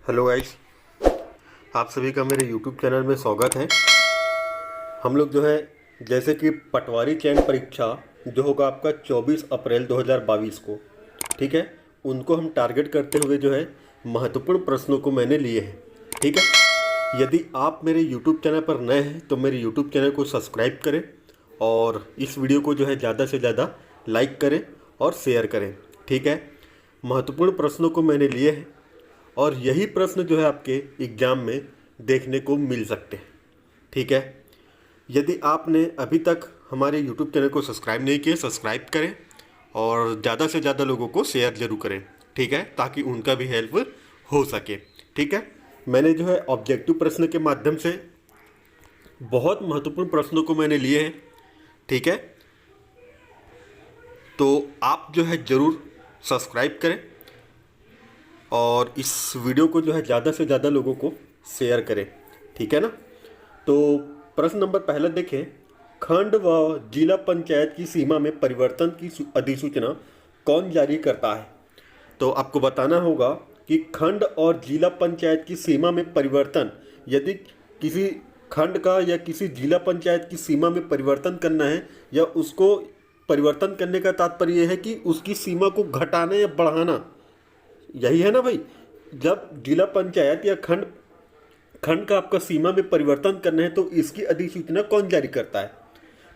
Hello guys, आप सभी का मेरे यूट्यूब चैनल में स्वागत है। हम लोग जो है जैसे कि पटवारी चयन परीक्षा जो होगा आपका 24 अप्रैल 2022 को, ठीक है, उनको हम टारगेट करते हुए जो है महत्वपूर्ण प्रश्नों को मैंने लिए हैं। ठीक है, यदि आप मेरे यूट्यूब चैनल पर नए हैं तो मेरे यूट्यूब चैनल को सब्सक्राइब करें और इस वीडियो को जो है ज़्यादा से ज़्यादा लाइक करें और शेयर करें। ठीक है, महत्वपूर्ण प्रश्नों को मैंने लिए हैं और यही प्रश्न जो है आपके एग्ज़ाम में देखने को मिल सकते हैं। ठीक है, यदि आपने अभी तक हमारे YouTube चैनल को सब्सक्राइब नहीं किया, सब्सक्राइब करें और ज़्यादा से ज़्यादा लोगों को शेयर ज़रूर करें। ठीक है, ताकि उनका भी हेल्प हो सके। ठीक है, मैंने जो है ऑब्जेक्टिव प्रश्न के माध्यम से बहुत महत्वपूर्ण प्रश्नों को मैंने लिए हैं। ठीक है, तो आप जो है ज़रूर सब्सक्राइब करें और इस वीडियो को जो है ज़्यादा से ज़्यादा लोगों को शेयर करें। ठीक है ना। तो प्रश्न नंबर पहला देखें, खंड व जिला पंचायत की सीमा में परिवर्तन की अधिसूचना कौन जारी करता है। तो आपको बताना होगा कि खंड और जिला पंचायत की सीमा में परिवर्तन, यदि किसी खंड का या किसी जिला पंचायत की सीमा में परिवर्तन करना है या उसको परिवर्तन करने का तात्पर्य यह है कि उसकी सीमा को घटाना या बढ़ाना, यही है ना भाई। जब जिला पंचायत या खंड खंड का आपका सीमा में परिवर्तन करना है तो इसकी अधिसूचना कौन जारी करता है।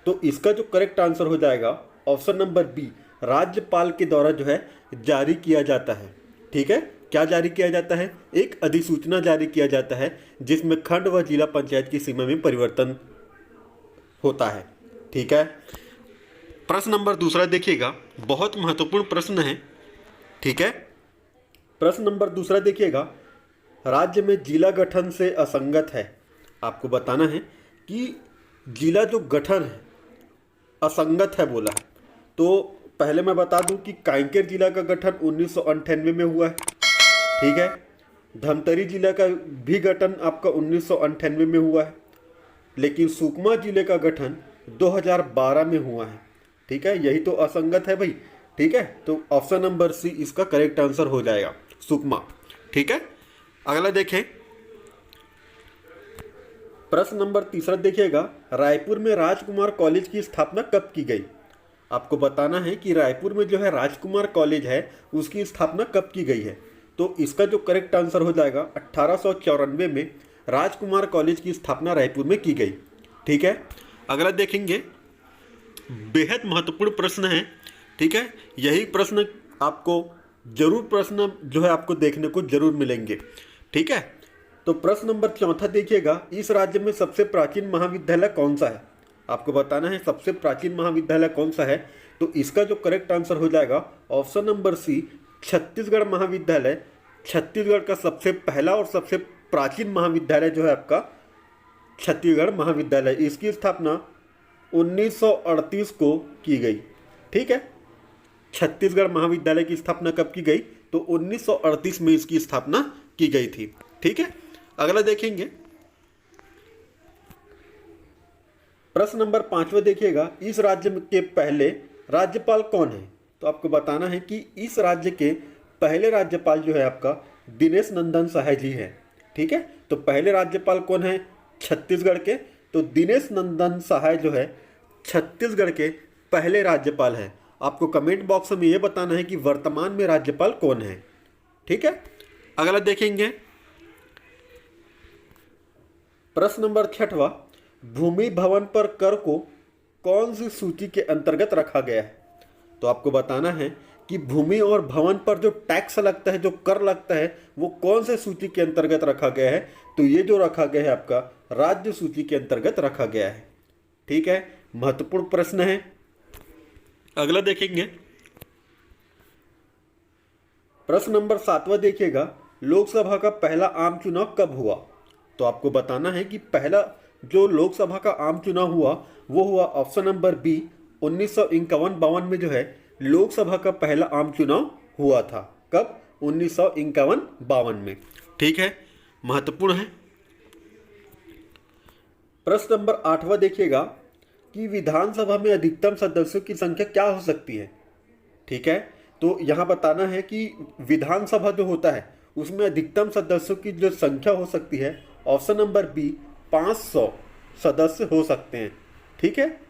तो इसका जो करेक्ट आंसर हो जाएगा ऑप्शन नंबर बी, राज्यपाल के द्वारा जो है जारी किया जाता है। ठीक है, क्या जारी किया जाता है? एक अधिसूचना जारी किया जाता है जिसमें खंड व जिला पंचायत की सीमा में परिवर्तन होता है। ठीक है, प्रश्न नंबर दूसरा देखिएगा, बहुत महत्वपूर्ण प्रश्न है। ठीक है, प्रश्न नंबर दूसरा देखिएगा, राज्य में जिला गठन से असंगत है। आपको बताना है कि जिला जो गठन है असंगत है बोला है। तो पहले मैं बता दूं कि कांकेर जिला का गठन 1998 में हुआ है। ठीक है, धमतरी जिला का भी गठन आपका 1998 में हुआ है, लेकिन सुकमा जिले का गठन 2012 में हुआ है। ठीक है, यही तो असंगत है भाई। ठीक है, तो ऑप्शन नंबर सी इसका करेक्ट आंसर हो जाएगा, सुकमा। ठीक है, अगला देखें, प्रश्न नंबर तीसरा देखिएगा, रायपुर में राजकुमार कॉलेज की स्थापना कब की गई। आपको बताना है कि रायपुर में जो है राजकुमार कॉलेज है उसकी स्थापना कब की गई है। तो इसका जो करेक्ट आंसर हो जाएगा 1894 में राजकुमार कॉलेज की स्थापना रायपुर में की गई। ठीक है, अगला देखेंगे, बेहद महत्वपूर्ण प्रश्न है। ठीक है, यही प्रश्न आपको जरूर प्रश्न जो है आपको देखने को जरूर मिलेंगे। ठीक है, तो प्रश्न नंबर चौथा देखिएगा, इस राज्य में सबसे प्राचीन महाविद्यालय कौन सा है। आपको बताना है सबसे प्राचीन महाविद्यालय कौन सा है। तो इसका जो करेक्ट आंसर हो जाएगा ऑप्शन नंबर सी, छत्तीसगढ़ महाविद्यालय। छत्तीसगढ़ का सबसे पहला और सबसे प्राचीन महाविद्यालय जो है आपका छत्तीसगढ़ महाविद्यालय, इसकी स्थापना 1938 को की गई। ठीक है, छत्तीसगढ़ महाविद्यालय की स्थापना कब की गई? तो 1938 में इसकी स्थापना की गई थी। ठीक है, अगला देखेंगे, प्रश्न नंबर 5वां देखिएगा, इस राज्य के पहले राज्यपाल कौन है। तो आपको बताना है कि इस राज्य के पहले राज्यपाल जो है आपका दिनेश नंदन सहाय जी है। ठीक है, तो पहले राज्यपाल कौन है छत्तीसगढ़ के? तो दिनेश नंदन सहाय जो है छत्तीसगढ़ के पहले राज्यपाल है। आपको कमेंट बॉक्स में ये बताना है कि वर्तमान में राज्यपाल कौन है। ठीक है, अगला देखेंगे, प्रश्न नंबर 6वां, भूमि भवन पर कर को कौन सी सूची के अंतर्गत रखा गया है। तो आपको बताना है कि भूमि और भवन पर जो टैक्स लगता है, जो कर लगता है, वो कौन से सूची के अंतर्गत रखा गया है। तो ये जो रखा गया है आपका राज्य सूची के अंतर्गत रखा गया है। ठीक है, महत्वपूर्ण प्रश्न है। अगला देखेंगे, प्रश्न नंबर 7वां देखिएगा, लोकसभा का पहला आम चुनाव कब हुआ। तो आपको बताना है कि पहला जो लोकसभा का आम चुनाव हुआ वो हुआ ऑप्शन नंबर बी, 1951-52 में जो है लोकसभा का पहला आम चुनाव हुआ था। कब? 1951-52 में। ठीक है, महत्वपूर्ण है। प्रश्न नंबर 8वां देखिएगा कि विधानसभा में अधिकतम सदस्यों की संख्या क्या हो सकती है। ठीक है, तो यहाँ बताना है कि विधानसभा जो होता है उसमें अधिकतम सदस्यों की जो संख्या हो सकती है, ऑप्शन नंबर बी 500 सदस्य हो सकते हैं। ठीक है,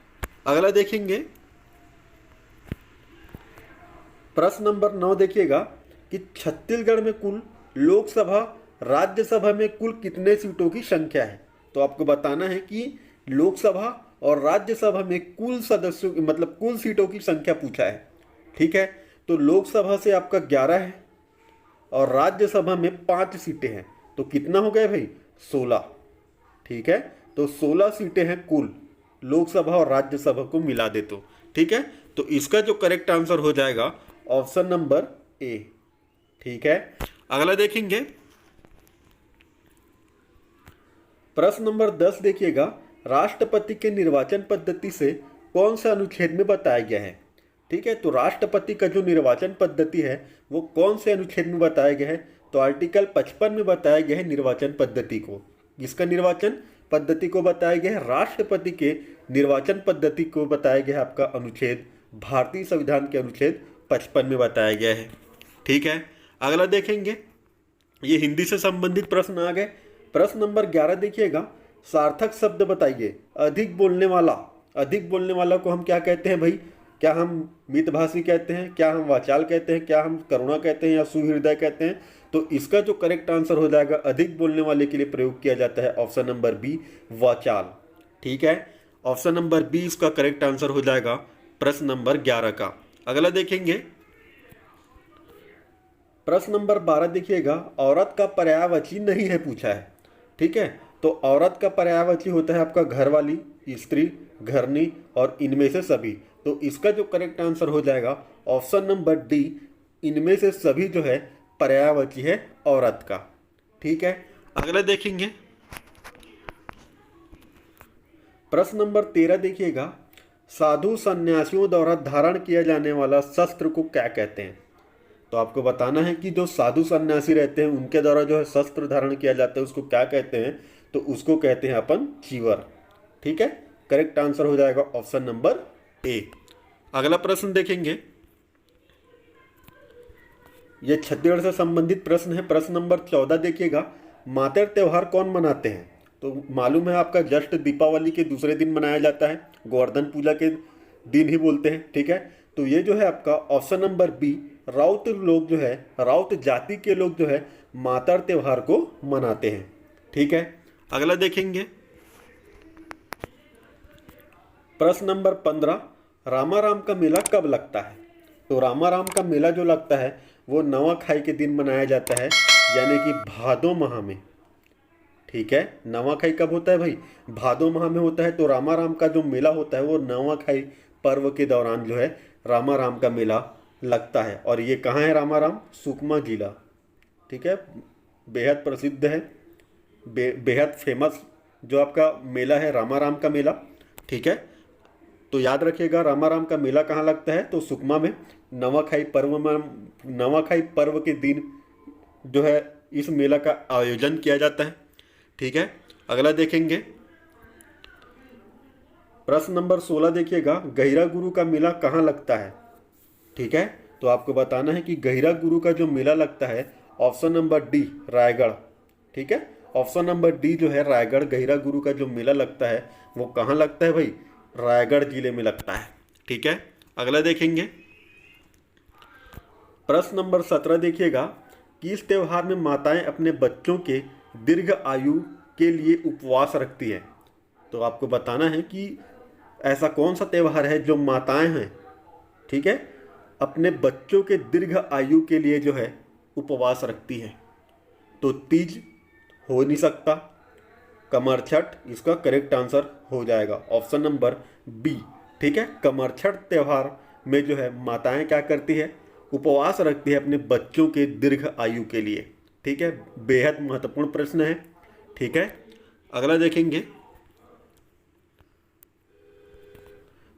अगला देखेंगे प्रश्न नंबर 9 देखिएगा कि छत्तीसगढ़ में कुल लोकसभा राज्यसभा में कुल कितने सीटों की संख्या है। तो आपको बताना है कि लोकसभा और राज्यसभा में कुल सदस्यों की मतलब कुल सीटों की संख्या पूछा है। ठीक है, तो लोकसभा से आपका 11 है और राज्यसभा में 5 सीटें हैं, तो कितना हो गया भाई 16। ठीक है, तो 16 सीटें हैं कुल लोकसभा और राज्यसभा को मिला दे तो। ठीक है, तो इसका जो करेक्ट आंसर हो जाएगा ऑप्शन नंबर ए। ठीक है, अगला देखेंगे प्रश्न नंबर 10 देखिएगा, राष्ट्रपति के निर्वाचन पद्धति से कौन सा अनुच्छेद में बताया गया है। ठीक है, तो राष्ट्रपति का जो निर्वाचन पद्धति है वो कौन से अनुच्छेद में बताया गया है। तो आर्टिकल 55 में बताया गया है निर्वाचन पद्धति को। इसका निर्वाचन पद्धति को बताया गया है, राष्ट्रपति के निर्वाचन पद्धति को बताया गया है आपका अनुच्छेद भारतीय संविधान के अनुच्छेद 55 में बताया गया है। ठीक है, अगला देखेंगे, ये हिंदी से संबंधित प्रश्न आ गए। प्रश्न नंबर 11 देखिएगा, सार्थक शब्द बताइए। अधिक बोलने वाला, अधिक बोलने वाला को हम क्या कहते हैं भाई। क्या हम मितभाषी कहते हैं, क्या हम वाचाल कहते हैं, क्या हम करुणा कहते हैं या सुहृदय कहते हैं। तो इसका जो करेक्ट आंसर हो जाएगा अधिक बोलने वाले के लिए प्रयोग किया जाता है ऑप्शन नंबर बी वाचाल। ठीक है, ऑप्शन नंबर बी इसका करेक्ट आंसर हो जाएगा प्रश्न नंबर 11 का। अगला देखेंगे प्रश्न नंबर 12 देखिएगा, औरत का पर्यायवाची नहीं है पूछा है। ठीक है, तो औरत का पर्यायवाची होता है आपका घरवाली, स्त्री, घरनी और इनमें से सभी। तो इसका जो करेक्ट आंसर हो जाएगा ऑप्शन नंबर डी, इनमें से सभी जो है पर्यायवाची है औरत का। ठीक है, अगला देखेंगे प्रश्न नंबर 13 देखिएगा, साधु सन्यासियों द्वारा धारण किया जाने वाला शस्त्र को क्या कहते हैं। तो आपको बताना है कि जो साधु सन्यासी रहते हैं उनके द्वारा जो है शस्त्र धारण किया जाता है उसको क्या कहते हैं। तो उसको कहते हैं अपन चीवर। ठीक है, करेक्ट आंसर हो जाएगा ऑप्शन नंबर ए। अगला प्रश्न देखेंगे, यह छत्तीसगढ़ से संबंधित प्रश्न है। प्रश्न नंबर 14 देखिएगा, मातर त्योहार कौन मनाते हैं। तो मालूम है आपका जस्ट दीपावली के दूसरे दिन मनाया जाता है, गोवर्धन पूजा के दिन ही बोलते हैं। ठीक है, तो ये जो है आपका ऑप्शन नंबर बी, राउत लोग जो है, राउत जाति के लोग जो है मातर त्योहार को मनाते हैं। ठीक है, अगला देखेंगे प्रश्न नंबर 15, रामाराम का मेला कब लगता है। तो रामाराम का मेला जो लगता है वो नवाखाई के दिन मनाया जाता है, यानी कि भादो माह में। ठीक है, नवाखाई कब होता है भाई, भादो माह में होता है। तो रामाराम का जो मेला होता है वो नवाखाई पर्व के दौरान जो है रामाराम का मेला लगता है। और ये कहाँ है रामाराम, सुकमा जिला। ठीक है, बेहद प्रसिद्ध है, बेहद फेमस जो आपका मेला है रामाराम का मेला। ठीक है, तो याद रखिएगा रामाराम का मेला कहाँ लगता है, तो सुकमा में नवाखाई पर्व में, नवाखाई पर्व के दिन जो है इस मेला का आयोजन किया जाता है। ठीक है, अगला देखेंगे प्रश्न नंबर 16 देखिएगा, गहिरा गुरु का मेला कहाँ लगता है। ठीक है, तो आपको बताना है कि गहिरा गुरु का जो मेला लगता है ऑप्शन नंबर डी रायगढ़। ठीक है, ऑप्शन नंबर डी जो है रायगढ़, गहिरा गुरु का जो मेला लगता है वो कहाँ लगता है भाई, रायगढ़ जिले में लगता है। ठीक है, अगला देखेंगे प्रश्न नंबर 17 देखिएगा, कि इस त्यौहार में माताएं अपने बच्चों के दीर्घ आयु के लिए उपवास रखती हैं। तो आपको बताना है कि ऐसा कौन सा त्यौहार है जो माताएं हैं, ठीक है, अपने बच्चों के दीर्घ आयु के लिए जो है उपवास रखती है। तो तीज हो नहीं सकता, कमरछठ इसका करेक्ट आंसर हो जाएगा ऑप्शन नंबर बी। ठीक है, कमरछठ त्यौहार में जो है माताएं क्या करती है, उपवास रखती है अपने बच्चों के दीर्घ आयु के लिए। ठीक है, बेहद महत्वपूर्ण प्रश्न है। ठीक है, अगला देखेंगे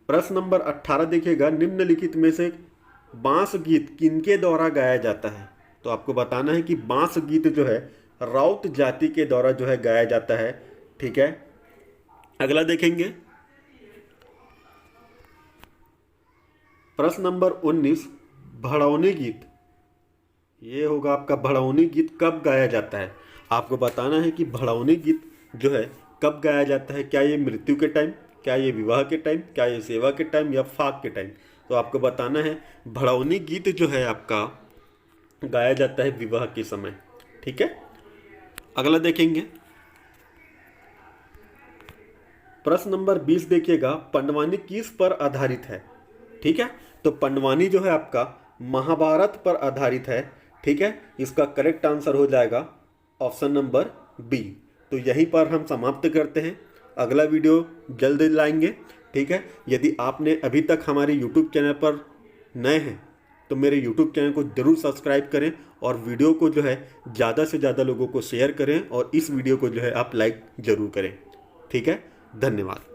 प्रश्न नंबर 18 देखिएगा, निम्नलिखित में से बांस गीत किनके द्वारा गाया जाता है। तो आपको बताना है कि बांस गीत जो है राउत जाति के द्वारा जो है गाया जाता है। ठीक है, अगला देखेंगे प्रश्न नंबर 19, भड़ौनी गीत ये होगा आपका भड़ौनी गीत कब गाया जाता है। आपको बताना है कि भड़ौनी गीत जो है कब गाया जाता है। क्या ये मृत्यु के टाइम, क्या ये विवाह के टाइम, क्या ये सेवा के टाइम या फाक के टाइम। तो आपको बताना है भड़ौनी गीत जो है आपका गाया जाता है विवाह के समय। ठीक है, अगला देखेंगे प्रश्न नंबर 20 देखिएगा, पंडवानी किस पर आधारित है। ठीक है, तो पंडवानी जो है आपका महाभारत पर आधारित है। ठीक है, इसका करेक्ट आंसर हो जाएगा ऑप्शन नंबर बी। तो यहीं पर हम समाप्त करते हैं, अगला वीडियो जल्द लाएंगे। ठीक है, यदि आपने अभी तक हमारे यूट्यूब चैनल पर नए हैं तो मेरे यूट्यूब चैनल को जरूर सब्सक्राइब करें और वीडियो को जो है ज़्यादा से ज़्यादा लोगों को शेयर करें और इस वीडियो को जो है आप लाइक ज़रूर करें। ठीक है, धन्यवाद।